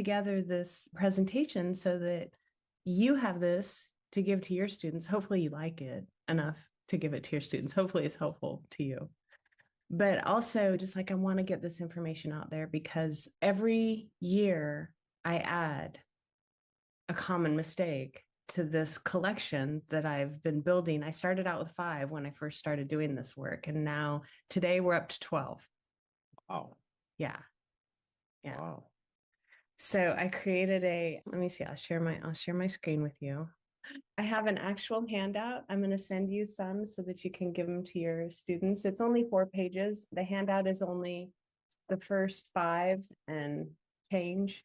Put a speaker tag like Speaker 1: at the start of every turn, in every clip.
Speaker 1: together this presentation so that you have this to give to your students. Hopefully you like it enough to give it to your students. Hopefully it's helpful to you. But also just like I want to get this information out there because every year I add a common mistake to this collection that I've been building. I started out with 5 when I first started doing this work. And now today we're up to 12.
Speaker 2: Wow.
Speaker 1: Yeah. Yeah.
Speaker 2: Wow.
Speaker 1: So I created let me see, I'll share my screen with you. I have an actual handout. I'm going to send you some so that you can give them to your students. It's only 4 pages. The handout is only the first 5 and change,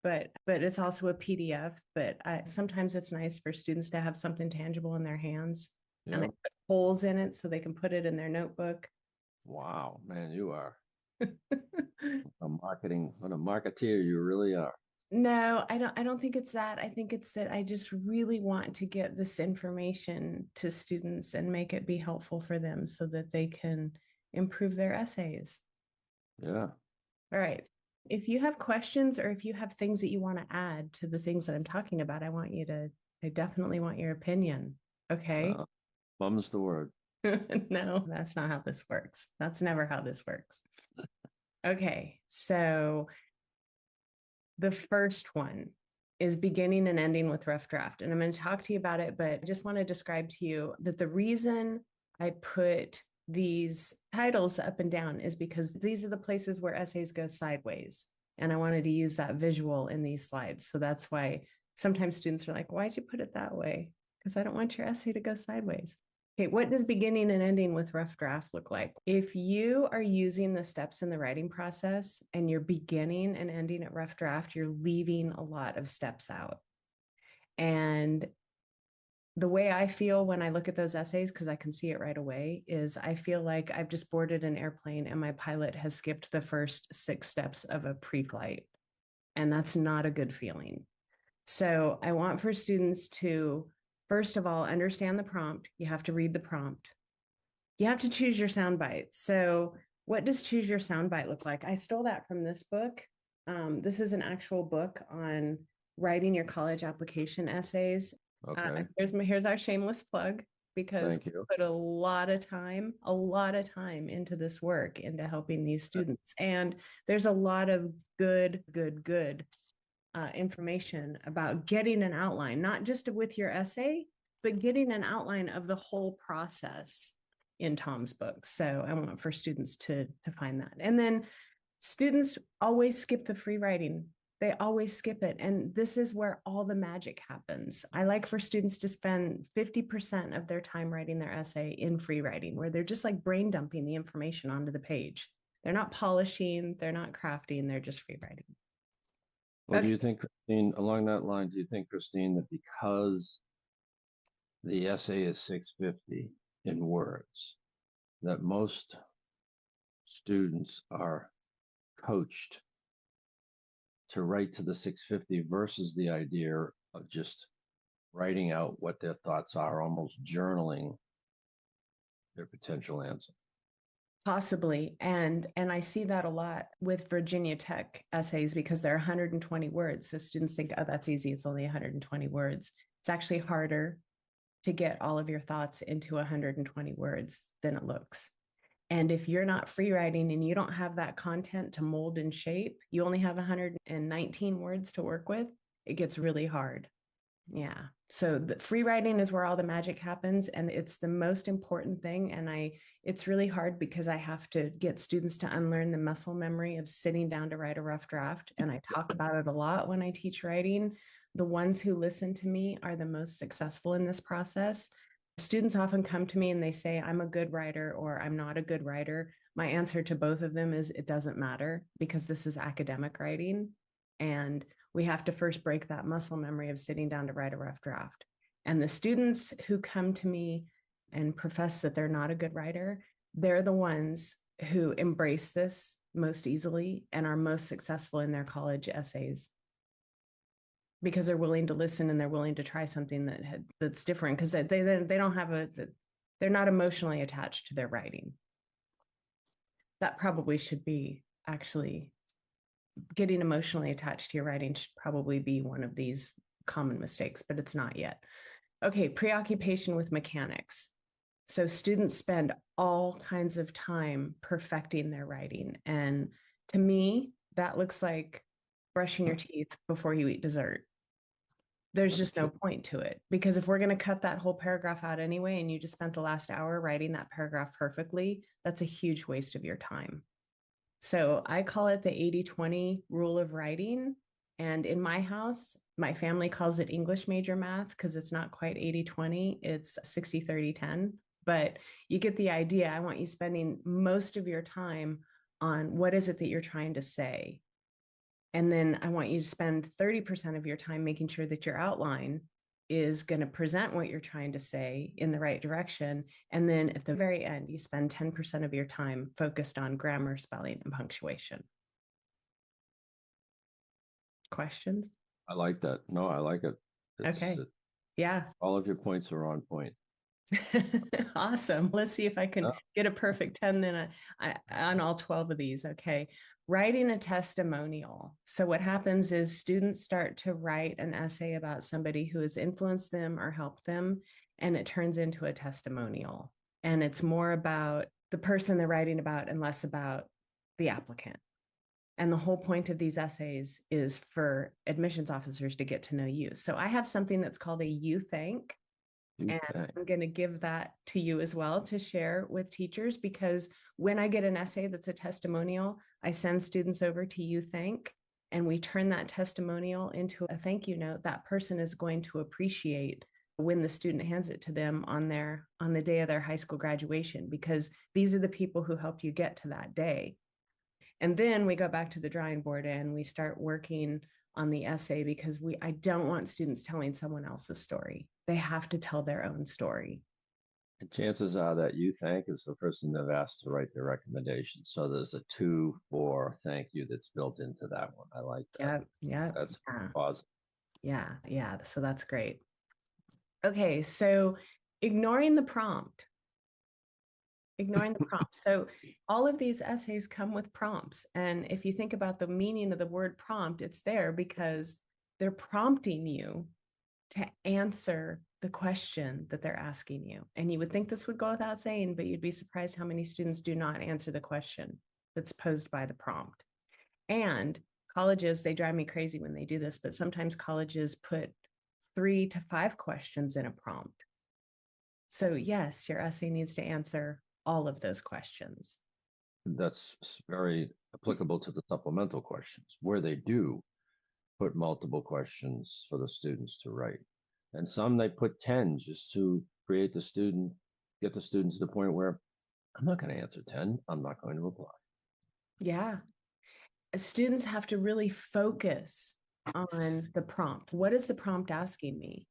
Speaker 1: but it's also a PDF. But sometimes it's nice for students to have something tangible in their hands, and I put holes in it so they can put it in their notebook.
Speaker 2: Wow, man, you are a marketeer you really are.
Speaker 1: No, I don't think it's that. I think it's that I just really want to get this information to students and make it be helpful for them so that they can improve their essays.
Speaker 2: Yeah.
Speaker 1: All right. If you have questions or if you have things that you want to add to the things that I'm talking about, I definitely want your opinion. Okay.
Speaker 2: Mum's the word.
Speaker 1: No, that's not how this works. That's never how this works. Okay. So the first one is beginning and ending with rough draft. And I'm going to talk to you about it, but I just want to describe to you that the reason I put these titles up and down is because these are the places where essays go sideways. And I wanted to use that visual in these slides. So that's why sometimes students are like, why'd you put it that way? Because I don't want your essay to go sideways. Okay, what does beginning and ending with rough draft look like? If you are using the steps in the writing process and you're beginning and ending at rough draft, you're leaving a lot of steps out. And the way I feel when I look at those essays, because I can see it right away, is I feel like I've just boarded an airplane and my pilot has skipped the first 6 steps of a pre-flight. And that's not a good feeling. So I want for students to, first of all, understand the prompt. You have to read the prompt. You have to choose your soundbite. So what does choose your soundbite look like? I stole that from this book. This is an actual book on writing your college application essays.
Speaker 2: Okay.
Speaker 1: Here's our shameless plug because
Speaker 2: Thank you.
Speaker 1: we put a lot of time into this work, into helping these students. And there's a lot of good information about getting an outline, not just with your essay, but getting an outline of the whole process in Tom's book. So I want for students to find that. And then students always skip the free writing. They always skip it. And this is where all the magic happens. I like for students to spend 50% of their time writing their essay in free writing, where they're just like brain dumping the information onto the page. They're not polishing, they're not crafting, they're just free writing.
Speaker 2: Well, do you think, Christine, along that line, do you think, Christine, that because the essay is 650 in words, that most students are coached to write to the 650 versus the idea of just writing out what their thoughts are, almost journaling their potential answer?
Speaker 1: Possibly. And I see that a lot with Virginia Tech essays because they're 120 words. So students think, oh, that's easy. It's only 120 words. It's actually harder to get all of your thoughts into 120 words than it looks. And if you're not free writing and you don't have that content to mold and shape, you only have 119 words to work with, it gets really hard. Yeah. So the free writing is where all the magic happens, and it's the most important thing. And it's really hard because I have to get students to unlearn the muscle memory of sitting down to write a rough draft. And I talk about it a lot when I teach writing. The ones who listen to me are the most successful in this process. Students often come to me and they say, I'm a good writer or I'm not a good writer. My answer to both of them is it doesn't matter because this is academic writing. And we have to first break that muscle memory of sitting down to write a rough draft. And the students who come to me and profess that they're not a good writer, they're the ones who embrace this most easily and are most successful in their college essays because they're willing to listen and they're willing to try something that's different because they don't have they're not emotionally attached to their writing. That probably should be actually getting emotionally attached to your writing should probably be one of these common mistakes, but it's not yet. Okay, preoccupation with mechanics. So students spend all kinds of time perfecting their writing. And to me, that looks like brushing your teeth before you eat dessert. There's just no point to it, because if we're going to cut that whole paragraph out anyway, and you just spent the last hour writing that paragraph perfectly, that's a huge waste of your time. So I call it the 80-20 rule of writing. And in my house, my family calls it English major math because it's not quite 80-20, it's 60-30-10. But you get the idea. I want you spending most of your time on what is it that you're trying to say. And then I want you to spend 30% of your time making sure that your outline is going to present what you're trying to say in the right direction. And then at the very end, you spend 10% of your time focused on grammar, spelling, and punctuation. Questions?
Speaker 2: I like that. No, I like it.
Speaker 1: Okay. Yeah.
Speaker 2: All of your points are on point.
Speaker 1: Awesome. Let's see if I can
Speaker 2: Yeah.
Speaker 1: get a perfect 10 then on all 12 of these. Okay. Writing a testimonial. So what happens is students start to write an essay about somebody who has influenced them or helped them, and it turns into a testimonial. And it's more about the person they're writing about and less about the applicant. And the whole point of these essays is for admissions officers to get to know you. So I have something that's called a you thank. And I'm going to give that to you as well to share with teachers, because when I get an essay that's a testimonial, I send students over to you thank, and we turn that testimonial into a thank you note that person is going to appreciate when the student hands it to them on the day of their high school graduation, because these are the people who helped you get to that day. And then we go back to the drawing board and we start working on the essay, because I don't want students telling someone else's story. They have to tell their own story.
Speaker 2: And chances are that you thank is the person they've asked to write the recommendation. So there's a 2-4 thank you that's built into that one. I like that.
Speaker 1: Yeah.
Speaker 2: That's positive.
Speaker 1: Yeah. So that's great. Okay, so ignoring the prompt. So all of these essays come with prompts. And if you think about the meaning of the word prompt, it's there because they're prompting you to answer the question that they're asking you. And you would think this would go without saying, but you'd be surprised how many students do not answer the question that's posed by the prompt. And colleges, they drive me crazy when they do this, but sometimes colleges put 3 to 5 questions in a prompt. So yes, your essay needs to answer all of those questions.
Speaker 2: That's very applicable to the supplemental questions, where they do put multiple questions for the students to write. And some they put 10 just to get the student to the point where I'm not going to answer 10. I'm not going to apply.
Speaker 1: Yeah. Students have to really focus on the prompt. What is the prompt asking me?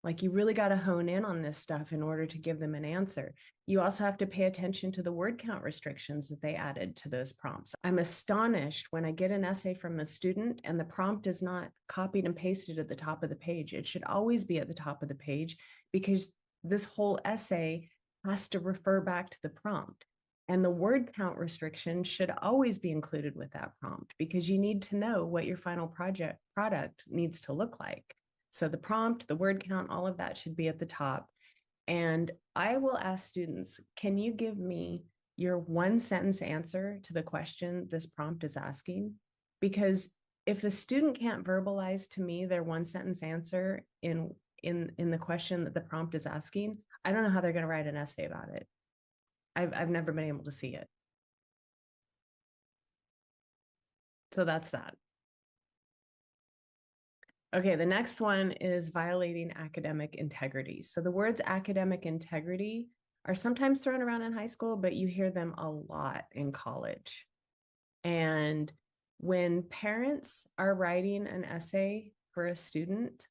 Speaker 1: Like, you really got to hone in on this stuff in order to give them an answer. You also have to pay attention to the word count restrictions that they added to those prompts. I'm astonished when I get an essay from a student and the prompt is not copied and pasted at the top of the page. It should always be at the top of the page, because this whole essay has to refer back to the prompt. And the word count restriction should always be included with that prompt, because you need to know what your final product needs to look like. So the prompt, the word count, all of that should be at the top. And I will ask students, can you give me your 1-sentence answer to the question this prompt is asking? Because if a student can't verbalize to me their 1-sentence answer in the question that the prompt is asking, I don't know how they're going to write an essay about it. I've never been able to see it. So that's that. Okay, the next one is violating academic integrity. So the words academic integrity are sometimes thrown around in high school, but you hear them a lot in college. And when parents are writing an essay for a student,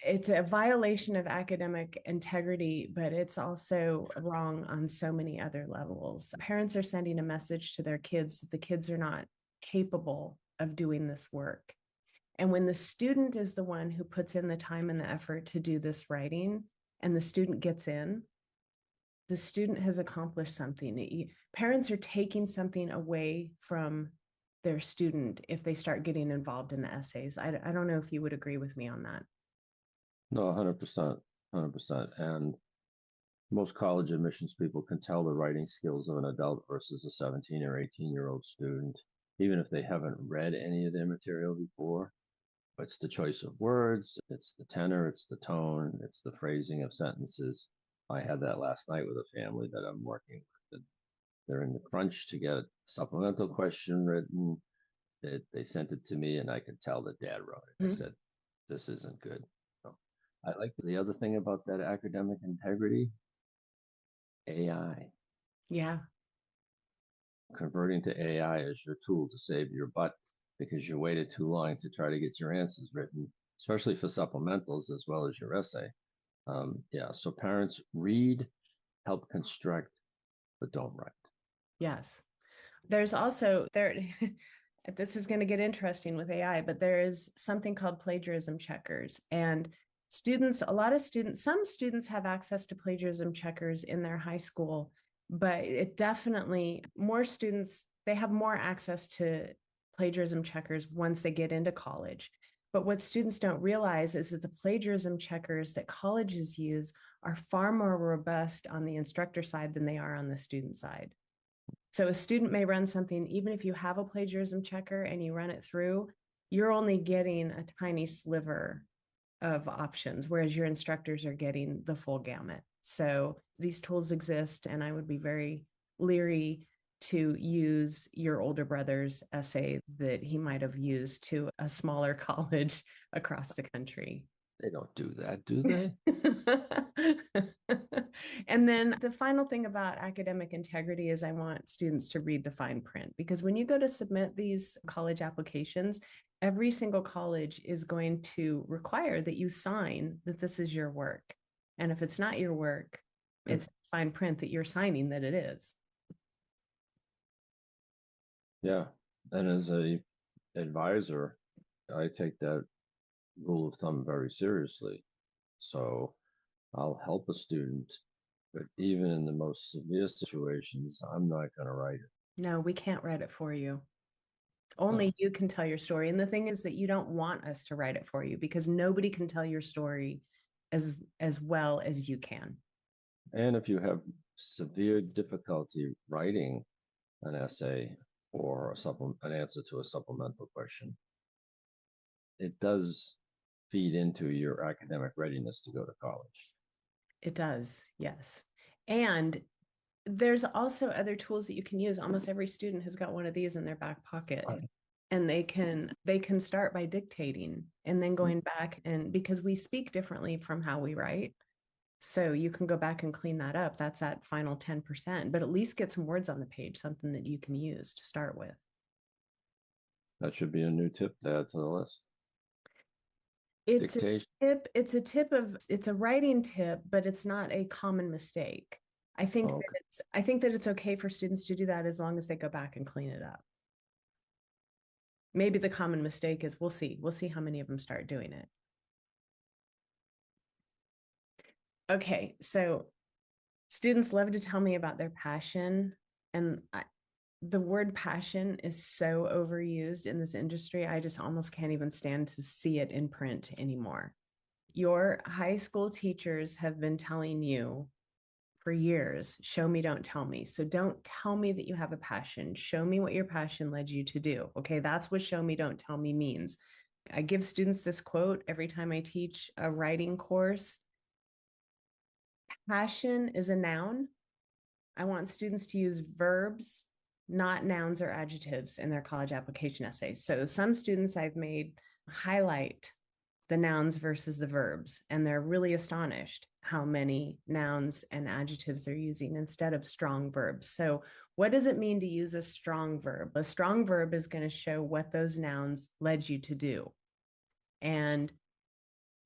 Speaker 1: it's a violation of academic integrity, but it's also wrong on so many other levels. Parents are sending a message to their kids that the kids are not capable of doing this work. And when the student is the one who puts in the time and the effort to do this writing, and the student gets in, the student has accomplished something. Parents are taking something away from their student if they start getting involved in the essays. I don't know if you would agree with me on that.
Speaker 2: No, 100%, 100%. And most college admissions people can tell the writing skills of an adult versus a 17 or 18-year-old student, even if they haven't read any of their material before. It's the choice of words, it's the tenor, it's the tone, it's the phrasing of sentences. I had that last night with a family that I'm working with. They're in the crunch to get a supplemental question written. They sent it to me, and I could tell that Dad wrote it. I
Speaker 1: Mhm.
Speaker 2: said, "This isn't good." So, I like the other thing about that academic integrity, AI.
Speaker 1: Yeah.
Speaker 2: Converting to AI as your tool to save your butt because you waited too long to try to get your answers written, especially for supplementals as well as your essay. Yeah, so parents read, help construct, but don't write.
Speaker 1: Yes. There's also there this is going to get interesting with AI, but there is something called plagiarism checkers. And students, a lot of students, some students have access to plagiarism checkers in their high school, but it definitely more students, they have more access to plagiarism checkers once they get into college. But what students don't realize is that the plagiarism checkers that colleges use are far more robust on the instructor side than they are on the student side. So a student may run something, even if you have a plagiarism checker and you run it through, you're only getting a tiny sliver of options, whereas your instructors are getting the full gamut. So these tools exist, and I would be very leery to use your older brother's essay that he might have used to a smaller college across the country.
Speaker 2: They don't do that, do they?
Speaker 1: And then the final thing about academic integrity is I want students to read the fine print, because when you go to submit these college applications, every single college is going to require that you sign that this is your work. And if it's not your work, it's fine print that you're signing that it is.
Speaker 2: Yeah. And as a advisor, I take that rule of thumb very seriously. So I'll help a student, but even in the most severe situations, I'm not going to write it.
Speaker 1: No, we can't write it for you.
Speaker 2: No.
Speaker 1: Only you can tell your story. And the thing is that you don't want us to write it for you because nobody can tell your story as well as you can.
Speaker 2: And if you have severe difficulty writing an essay or an answer to a supplemental question, it does feed into your academic readiness to go to college.
Speaker 1: It does, yes. And there's also other tools that you can use. Almost every student has got one of these in their back pocket. And they can start by dictating and then going back, and because we speak differently from how we write. So you can go back and clean that up. That's that final 10%, but at least get some words on the page, something that you can use to start with.
Speaker 2: That should be a new tip to add to the list.
Speaker 1: It's a
Speaker 2: Dictation.
Speaker 1: tip, it's a writing tip, but it's not a common mistake.
Speaker 2: Okay.
Speaker 1: I think that it's okay for students to do that as long as they go back and clean it up. Maybe the common mistake is we'll see how many of them start doing it. Okay, so students love to tell me about their passion, and the word passion is so overused in this industry. I just almost can't even stand to see it in print anymore. Your high school teachers have been telling you for years, show me, don't tell me. So don't tell me that you have a passion. Show me what your passion led you to do. Okay, that's what show me, don't tell me means. I give students this quote every time I teach a writing course. Passion is a noun. I want students to use verbs, not nouns or adjectives in their college application essays. So some students I've made highlight the nouns versus the verbs, and they're really astonished how many nouns and adjectives they're using instead of strong verbs. So what does it mean to use a strong verb? A strong verb is going to show what those nouns led you to do. And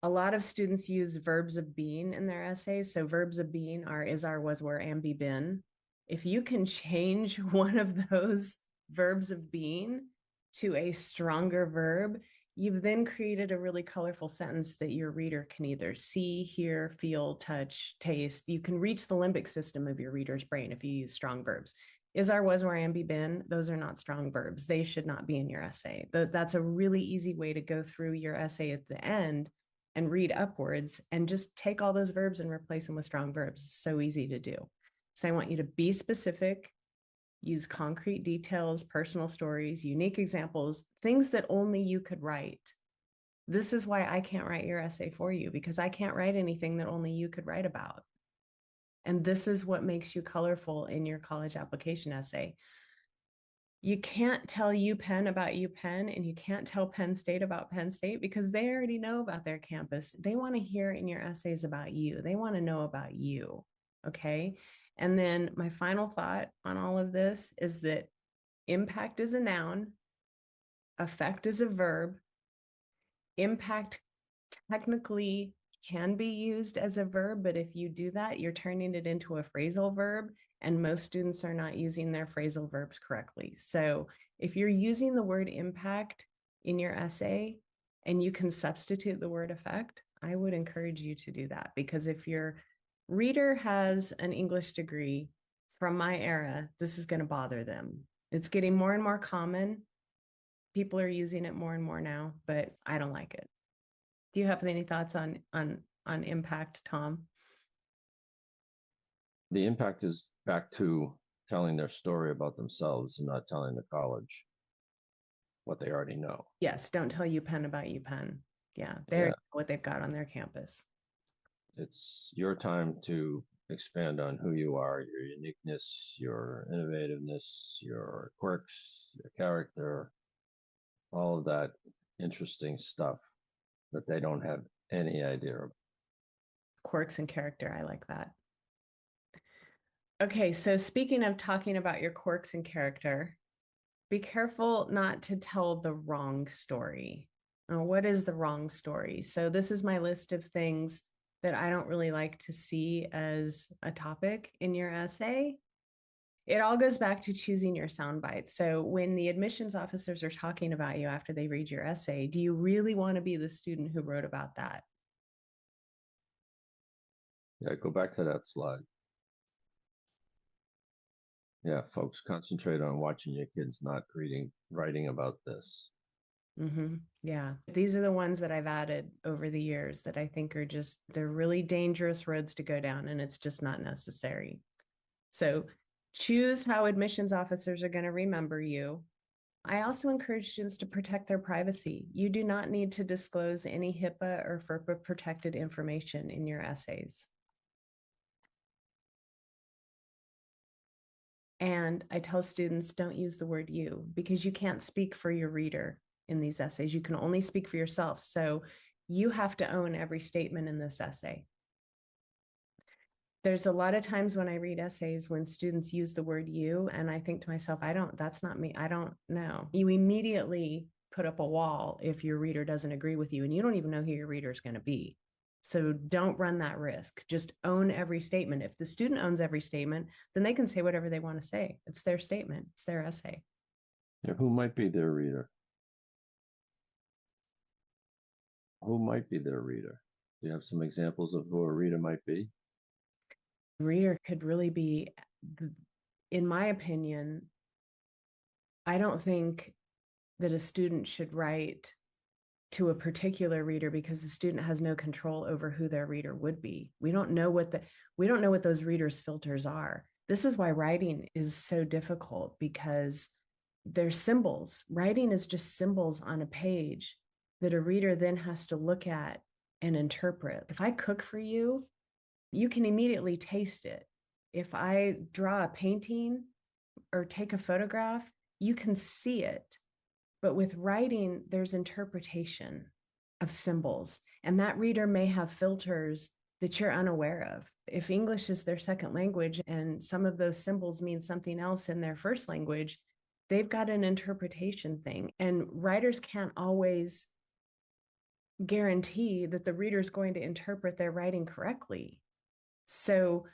Speaker 1: a lot of students use verbs of being in their essays. So verbs of being are is, are, was, were, and be, been. If you can change one of those verbs of being to a stronger verb, you've then created a really colorful sentence that your reader can either see, hear, feel, touch, taste. You can reach the limbic system of your reader's brain if you use strong verbs. Is, are, was, were, am, be, been, those are not strong verbs. They should not be in your essay. That's a really easy way to go through your essay at the end and read upwards and just take all those verbs and replace them with strong verbs. It's so easy to do. So I want you to be specific, use concrete details, personal stories, unique examples, things that only you could write. This is why I can't write your essay for you, because I can't write anything that only you could write about. And this is what makes you colorful in your college application essay. You can't tell UPenn about UPenn, and you can't tell Penn State about Penn State because they already know about their campus. They want to hear in your essays about you. They want to know about you. Okay. And then my final thought on all of this is that impact is a noun, effect is a verb. Impact technically can be used as a verb, but if you do that, you're turning it into a phrasal verb, and most students are not using their phrasal verbs correctly. So if you're using the word impact in your essay and you can substitute the word effect, I would encourage you to do that, because if your reader has an English degree from my era, this is going to bother them. It's getting more and more common. People are using it more and more now, but I don't like it. Do you have any thoughts on impact, Tom?
Speaker 2: The impact is back to telling their story about themselves and not telling the college what they already know.
Speaker 1: Yes, don't tell UPenn about UPenn. Yeah, they're what they've got on their campus.
Speaker 2: It's your time to expand on who you are, your uniqueness, your innovativeness, your quirks, your character, all of that interesting stuff that they don't have any idea about.
Speaker 1: Quirks and character, I like that. Okay, so speaking of talking about your quirks and character, be careful not to tell the wrong story. What is the wrong story? So this is my list of things that I don't really like to see as a topic in your essay. It all goes back to choosing your sound bites. So when the admissions officers are talking about you after they read your essay, do you really want to be the student who wrote about that?
Speaker 2: Yeah, go back to that slide. Yeah, folks, concentrate on watching your kids, not writing about this.
Speaker 1: Mm-hmm. Yeah. These are the ones that I've added over the years that I think are just, they're really dangerous roads to go down, and it's just not necessary. So choose how admissions officers are going to remember you. I also encourage students to protect their privacy. You do not need to disclose any HIPAA or FERPA protected information in your essays. And I tell students, don't use the word you, because you can't speak for your reader in these essays. You can only speak for yourself. So you have to own every statement in this essay. There's a lot of times when I read essays when students use the word you, and I think to myself, that's not me. I don't know. You immediately put up a wall if your reader doesn't agree with you, and you don't even know who your reader is going to be. So don't run that risk. Just own every statement. If the student owns every statement, then they can say whatever they want to say. It's their statement, it's their essay.
Speaker 2: Yeah, who might be their reader? Who might be their reader? Do you have some examples of who a reader might be?
Speaker 1: Reader could really be, in my opinion, I don't think that a student should write to a particular reader because the student has no control over who their reader would be. We don't know what those readers' filters are. This is why writing is so difficult, because they're symbols. Writing is just symbols on a page that a reader then has to look at and interpret. If I cook for you, you can immediately taste it. If I draw a painting or take a photograph, you can see it. But with writing, there's interpretation of symbols, and that reader may have filters that you're unaware of. If English is their second language and some of those symbols mean something else in their first language, they've got an interpretation thing. And writers can't always guarantee that the reader is going to interpret their writing correctly. So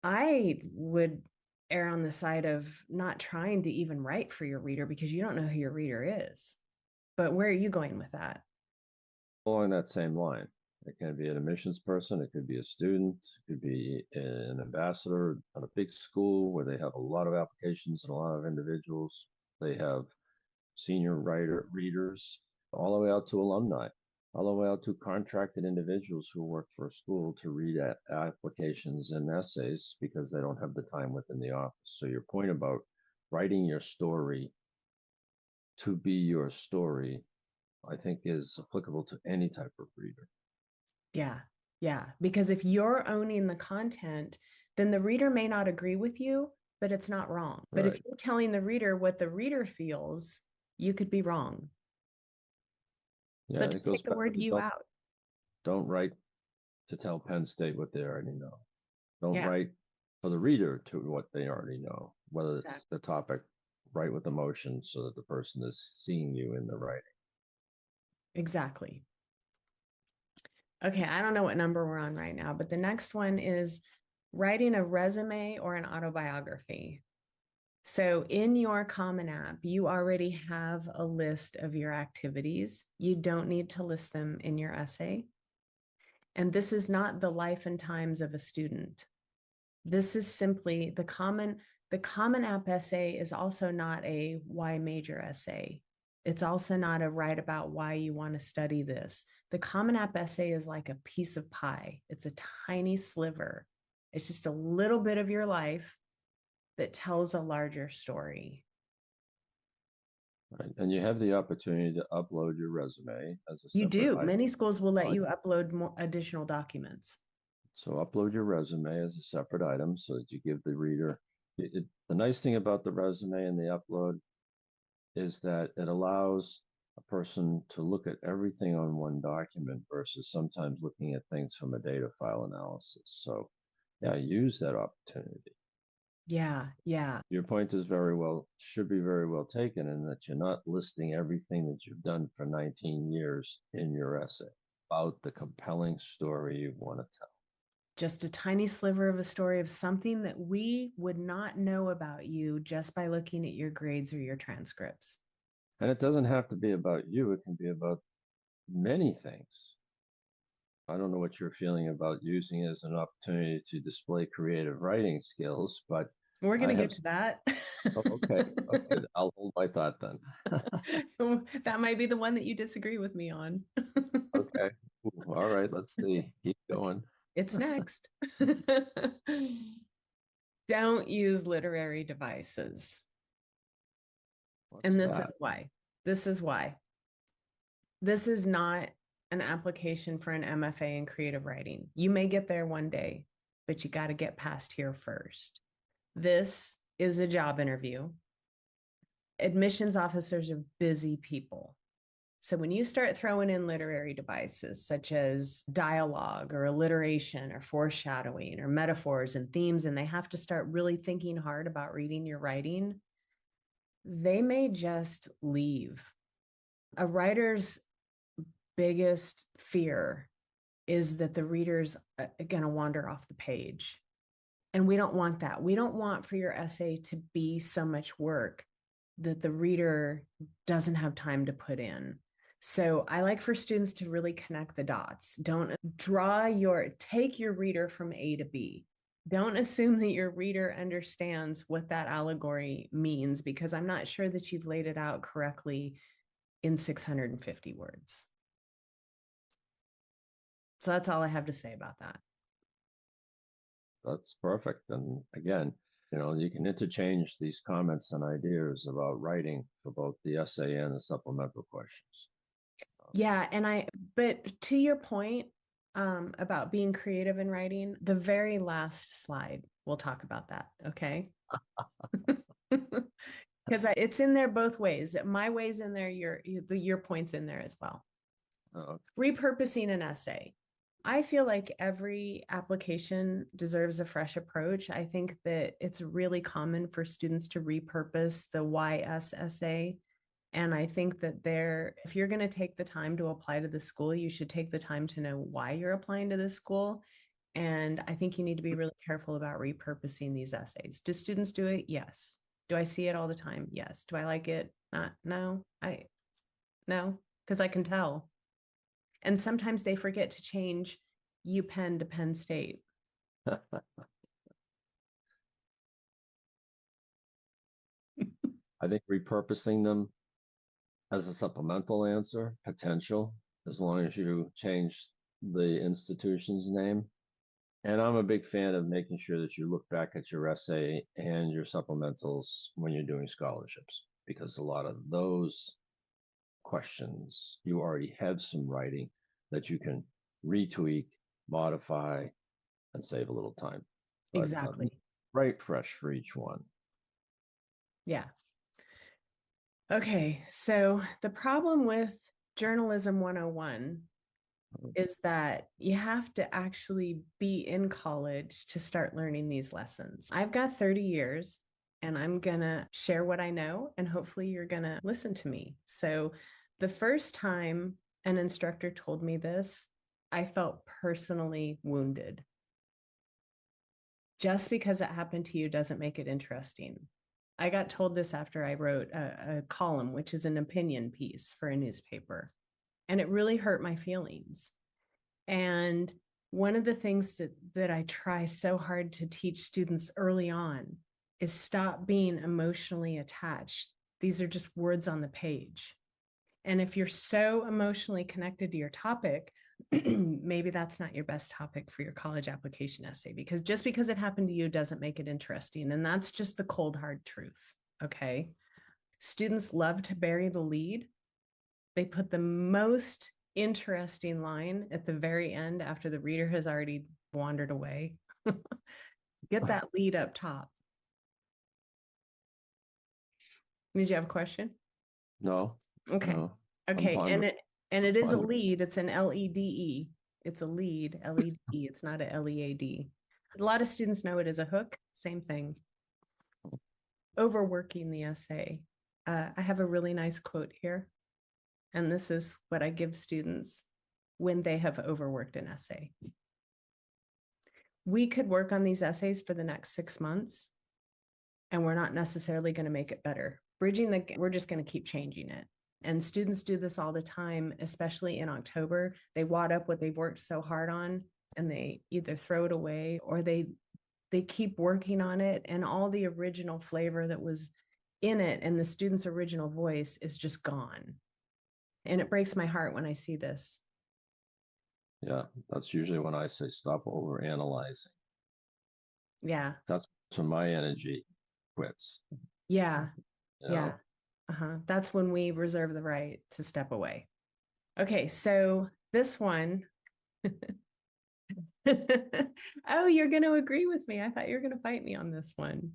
Speaker 1: I would err on the side of not trying to even write for your reader, because you don't know who your reader is. But where are you going with that?
Speaker 2: Along that same line, It can be an admissions person, it could be a student, it could be an ambassador at a big school where they have a lot of applications and a lot of individuals. They have senior readers, all the way out to alumni, all the way out to contracted individuals who work for a school to read applications and essays because they don't have the time within the office. So your point about writing your story to be your story, I think is applicable to any type of reader.
Speaker 1: Yeah. Yeah. Because if you're owning the content, then the reader may not agree with you, but it's not wrong. But if
Speaker 2: Right.
Speaker 1: you're telling the reader what the reader feels, you could be wrong.
Speaker 2: Yeah,
Speaker 1: So
Speaker 2: it
Speaker 1: just
Speaker 2: goes
Speaker 1: take the
Speaker 2: back
Speaker 1: word
Speaker 2: to
Speaker 1: you out.
Speaker 2: don't write to tell Penn State what they already know. Don't
Speaker 1: Yeah,
Speaker 2: write for the reader to what they already know, whether it's
Speaker 1: exactly.
Speaker 2: the topic, write with emotion so that the person is seeing you in the writing.
Speaker 1: Exactly. Okay, I don't know what number we're on right now, but the next one is writing a resume or an autobiography. So in your Common App, you already have a list of your activities. You don't need to list them in your essay. And this is not the life and times of a student. This is simply the Common App essay is also not a why major essay. It's also not a write about why you want to study this. The Common App essay is like a piece of pie. It's a tiny sliver. It's just a little bit of your life that tells a larger story.
Speaker 2: Right? And you have the opportunity to upload your resume as a
Speaker 1: You
Speaker 2: separate
Speaker 1: do.
Speaker 2: item.
Speaker 1: Many schools will let you upload more additional documents.
Speaker 2: So upload your resume as a separate item so that you give the reader. The nice thing about the resume and the upload is that it allows a person to look at everything on one document versus sometimes looking at things from a data file analysis. So yeah, use that opportunity.
Speaker 1: Yeah, yeah.
Speaker 2: Your point is very well, should be very well taken in that you're not listing everything that you've done for 19 years in your essay about the compelling story you want to tell.
Speaker 1: Just a tiny sliver of a story of something that we would not know about you just by looking at your grades or your transcripts.
Speaker 2: And it doesn't have to be about you, it can be about many things. I don't know what you're feeling about using it as an opportunity to display creative writing skills, but
Speaker 1: We're going
Speaker 2: I
Speaker 1: to
Speaker 2: have.
Speaker 1: get to that.
Speaker 2: Oh, okay, okay, I'll hold my thought then.
Speaker 1: That might be the one that you disagree with me on.
Speaker 2: Okay, ooh, all right, let's see. Keep going.
Speaker 1: It's next. Don't use literary devices.
Speaker 2: What's
Speaker 1: And this is
Speaker 2: that?
Speaker 1: why. This is why. This is not an application for an MFA in creative writing. You may get there one day, but you got to get past here first. This is a job interview. Admissions officers are busy people. So when you start throwing in literary devices such as dialogue or alliteration or foreshadowing or metaphors and themes, and they have to start really thinking hard about reading your writing, they may just leave. A writer's biggest fear is that the reader's going to wander off the page. And we don't want that. We don't want for your essay to be so much work that the reader doesn't have time to put in. So I like for students to really connect the dots. Don't take your reader from A to B. Don't assume that your reader understands what that allegory means because I'm not sure that you've laid it out correctly in 650 words. So that's all I have to say about that.
Speaker 2: That's perfect. And again, you can interchange these comments and ideas about writing for both the essay and the supplemental questions.
Speaker 1: Yeah, but to your point about being creative in writing, the very last slide, we'll talk about that, okay? Because it's in there both ways. My way's in there, your point's in there as well.
Speaker 2: Okay.
Speaker 1: Repurposing an essay. I feel like every application deserves a fresh approach. I think that it's really common for students to repurpose the YS essay. And I think that if you're going to take the time to apply to the school, you should take the time to know why you're applying to this school. And I think you need to be really careful about repurposing these essays. Do students do it? Yes. Do I see it all the time? Yes. Do I like it? Not, no, no, because I can tell. And sometimes they forget to change UPenn to Penn State.
Speaker 2: I think repurposing them as a supplemental answer, potential, as long as you change the institution's name. And I'm a big fan of making sure that you look back at your essay and your supplementals when you're doing scholarships, because a lot of those questions, you already have some writing that you can retweak, modify, and save a little time. But
Speaker 1: Exactly.
Speaker 2: write fresh for each one.
Speaker 1: Yeah. Okay. So the problem with Journalism 101 is that you have to actually be in college to start learning these lessons. I've got 30 years and I'm going to share what I know, and hopefully you're going to listen to me. So the first time an instructor told me this, I felt personally wounded. Just because it happened to you doesn't make it interesting. I got told this after I wrote a column, which is an opinion piece for a newspaper, and it really hurt my feelings. And one of the things that I try so hard to teach students early on is stop being emotionally attached. These are just words on the page. And if you're so emotionally connected to your topic, maybe that's not your best topic for your college application essay, because just because it happened to you doesn't make it interesting. And that's just the cold, hard truth. Okay. Students love to bury the lead. They put the most interesting line at the very end after the reader has already wandered away. Get that lead up top. Did you have a question?
Speaker 2: No.
Speaker 1: Okay.
Speaker 2: No.
Speaker 1: Okay. And it is a lead. It's an LEDE. It's a lead, LED. It's not a LEAD. A lot of students know it as a hook. Same thing. Overworking the essay. I have a really nice quote here. And this is what I give students when they have overworked an essay. We could work on these essays for the next 6 months, and we're not necessarily going to make it better. We're just going to keep changing it. And students do this all the time, especially in October. They wad up what they've worked so hard on, and they either throw it away or they keep working on it, and all the original flavor that was in it and the student's original voice is just gone. And it breaks my heart when I see this.
Speaker 2: Yeah, that's usually when I say stop over analyzing.
Speaker 1: Yeah.
Speaker 2: That's when my energy quits.
Speaker 1: Yeah.
Speaker 2: You
Speaker 1: Yeah.
Speaker 2: know?
Speaker 1: That's when we reserve the right to step away. Okay, so this one. Oh, you're going to agree with me. I thought you were going to fight me on this one.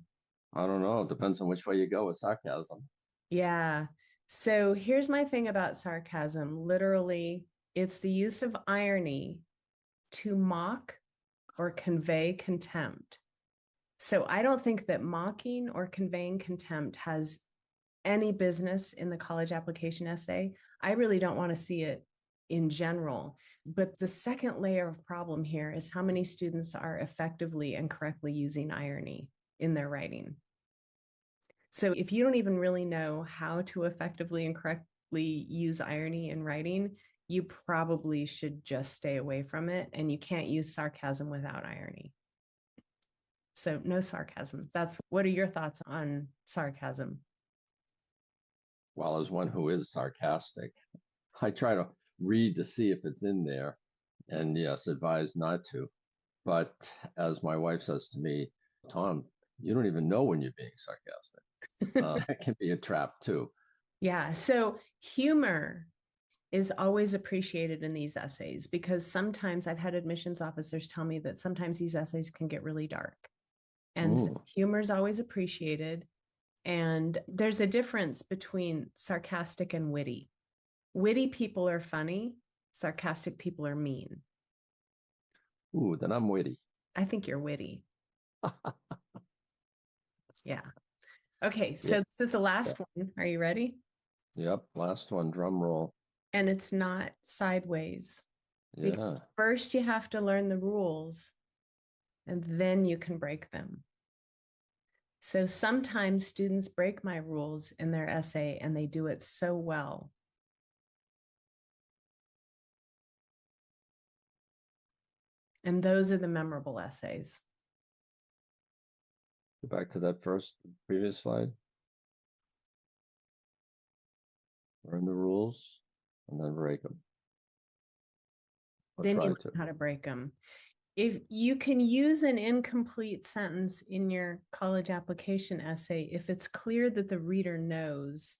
Speaker 2: I don't know. It depends on which way you go with sarcasm.
Speaker 1: Yeah. So here's my thing about sarcasm. Literally, it's the use of irony to mock or convey contempt. So I don't think that mocking or conveying contempt has any business in the college application essay. I really don't want to see it in general. But the second layer of problem here is how many students are effectively and correctly using irony in their writing. So if you don't even really know how to effectively and correctly use irony in writing, you probably should just stay away from it. And you can't use sarcasm without irony. So no sarcasm. What are your thoughts on sarcasm?
Speaker 2: Well, as one who is sarcastic, I try to read to see if it's in there, and yes, advise not to. But as my wife says to me, Tom, you don't even know when you're being sarcastic. It can be a trap too.
Speaker 1: Yeah. So humor is always appreciated in these essays, because sometimes I've had admissions officers tell me that sometimes these essays can get really dark. And so humor is always appreciated. And there's a difference between sarcastic and witty. Witty people are funny, sarcastic people are mean.
Speaker 2: Ooh, then I'm witty.
Speaker 1: I think you're witty. Yeah. Okay, so
Speaker 2: Yeah.
Speaker 1: this is the last one. Are you ready?
Speaker 2: Yep. Last one, drum roll.
Speaker 1: And it's not sideways. Because
Speaker 2: Yeah.
Speaker 1: first you have to learn the rules and then you can break them. So sometimes students break my rules in their essay and they do it so well. And those are the memorable essays.
Speaker 2: Go back to that previous slide. Learn the rules and then break them. Or
Speaker 1: Then you
Speaker 2: try
Speaker 1: learn
Speaker 2: to.
Speaker 1: how to break them. If you can use an incomplete sentence in your college application essay, if it's clear that the reader knows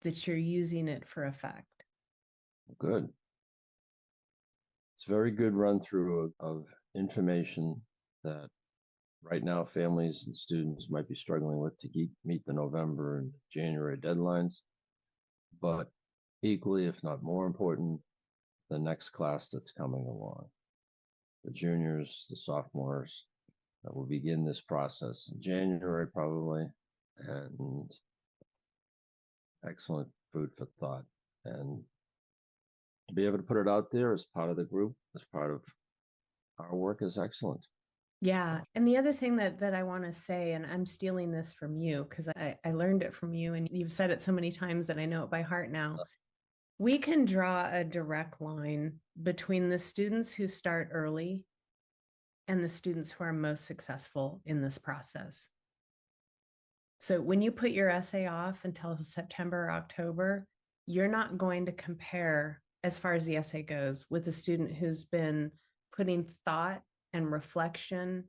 Speaker 1: that you're using it for effect.
Speaker 2: Good. It's a very good run through of information that right now families and students might be struggling with to meet the November and January deadlines. But equally, if not more important, the next class that's coming along, the juniors, the sophomores, that will begin this process in January probably, and excellent food for thought. And to be able to put it out there as part of the group, as part of our work is excellent.
Speaker 1: Yeah. And the other thing that I want to say, and I'm stealing this from you because I learned it from you and you've said it so many times that I know it by heart now. We can draw a direct line between the students who start early and the students who are most successful in this process. So when you put your essay off until September or October, you're not going to compare, as far as the essay goes, with a student who's been putting thought and reflection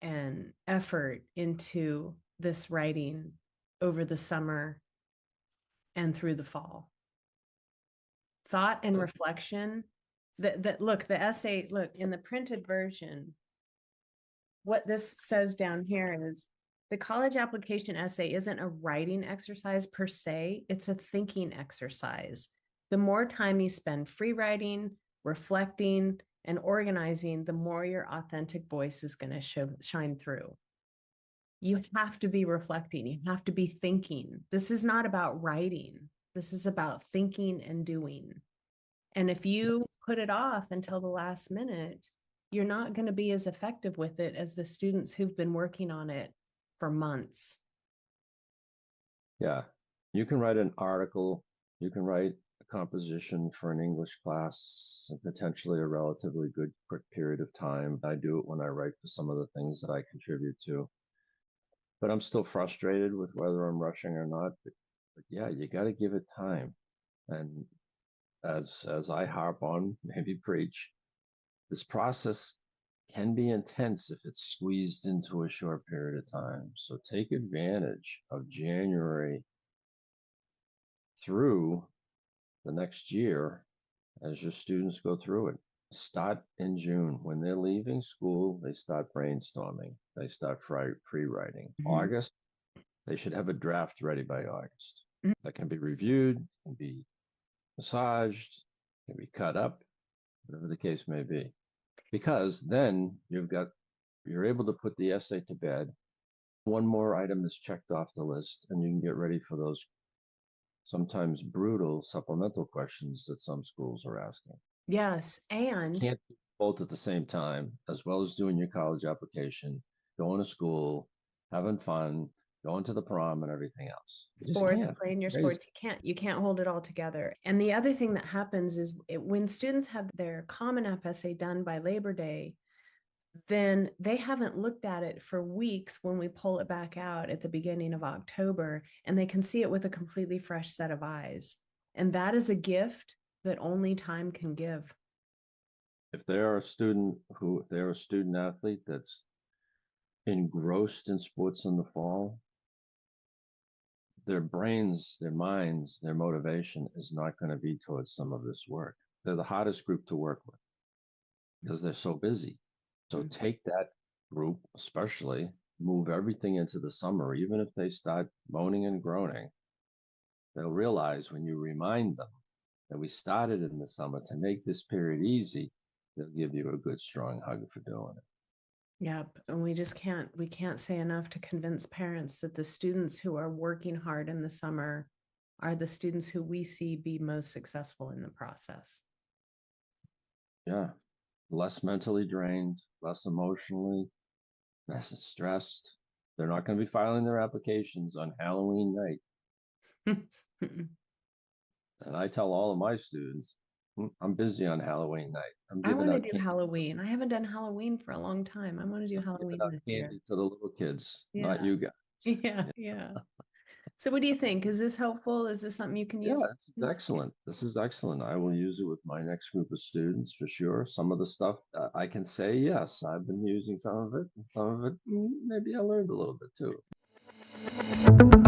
Speaker 1: and effort into this writing over the summer and through the fall. Thought and reflection. That look, the essay, look, in the printed version, what this says down here is the college application essay isn't a writing exercise per se, it's a thinking exercise. The more time you spend free writing, reflecting, and organizing, the more your authentic voice is going to shine through. You have to be reflecting, you have to be thinking. This is not about writing, this is about thinking and doing. And if you put it off until the last minute, you're not going to be as effective with it as the students who've been working on it for months.
Speaker 2: Yeah, you can write an article, you can write a composition for an English class in potentially a relatively good quick period of time. I do it when I write for some of the things that I contribute to. But I'm still frustrated with whether I'm rushing or not. But yeah, you got to give it time. And as I harp on, maybe preach, this process can be intense if it's squeezed into a short period of time. So take advantage of January through the next year as your students go through it. Start in June. When they're leaving school, they start brainstorming. They start pre-writing. August, they should have a draft ready by August. That can be reviewed, can be massaged, can be cut up, whatever the case may be. Because then you're able to put the essay to bed. One more item is checked off the list, and you can get ready for those sometimes brutal supplemental questions that some schools are asking.
Speaker 1: Yes. And
Speaker 2: Can't do both at the same time, as well as doing your college application, going to school, having fun, going to the prom and everything else. You just
Speaker 1: sports,
Speaker 2: can't.
Speaker 1: playing your
Speaker 2: Crazy.
Speaker 1: sports, you can't hold it all together. And the other thing that happens is when students have their Common App essay done by Labor Day, then they haven't looked at it for weeks when we pull it back out at the beginning of October, and they can see it with a completely fresh set of eyes. And that is a gift that only time can give.
Speaker 2: If they're a student athlete that's engrossed in sports in the fall, their brains, their minds, their motivation is not going to be towards some of this work. They're the hardest group to work with because they're so busy. So take that group, especially, move everything into the summer, even if they start moaning and groaning. They'll realize when you remind them that we started in the summer to make this period easy, they'll give you a good, strong hug for doing it.
Speaker 1: Yep. And we can't say enough to convince parents that the students who are working hard in the summer are the students who we see be most successful in the process.
Speaker 2: Yeah. Less mentally drained, less emotionally, less stressed. They're not going to be filing their applications on Halloween night. And I tell all of my students, I'm busy on Halloween night. I'm
Speaker 1: I
Speaker 2: giving
Speaker 1: want to
Speaker 2: out
Speaker 1: do
Speaker 2: candy.
Speaker 1: Halloween. I haven't done Halloween for a long time. I want to do
Speaker 2: I'm giving
Speaker 1: Halloween
Speaker 2: out
Speaker 1: this year.
Speaker 2: candy to the little kids, not
Speaker 1: Yeah.
Speaker 2: you guys.
Speaker 1: Yeah. Yeah. So what do you think? Is this helpful? Is this something you can
Speaker 2: Yeah,
Speaker 1: use?
Speaker 2: this is excellent. This is excellent. I will use it with my next group of students for sure. Some of the stuff I can say, yes, I've been using some of it, and some of it, maybe I learned a little bit too.